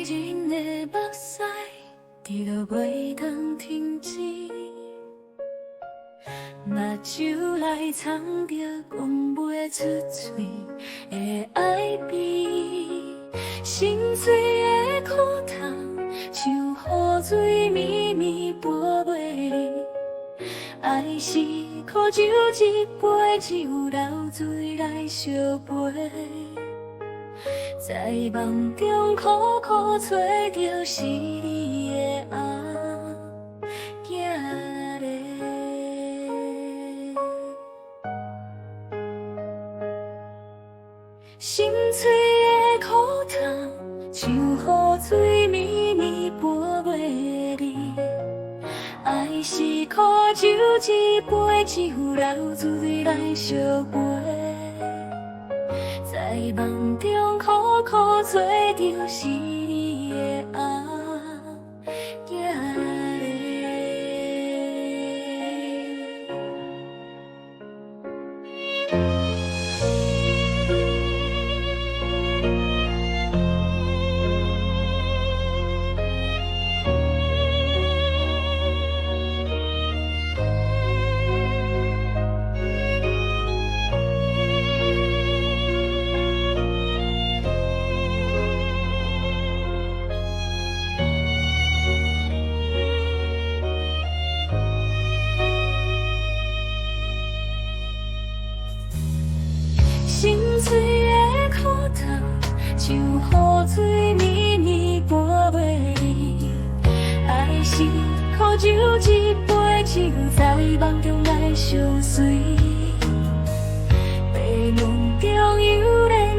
人的目屎，滴落袂当停止。目睭内藏着讲袂出嘴的爱悲，心碎的苦痛像雨水绵绵泼袂离。爱是苦酒一杯，只有流水来相陪。在梦中苦苦找着是你的后仔咧。心碎的苦痛，像雨水绵绵泼袂离。爱是苦酒一杯，只有流水来相陪。在梦中苦苦找着是你的后仔咧。心碎的苦痛，像雨水绵绵泼袂离。爱是苦酒一杯，只有在梦中来相随。美梦中有你。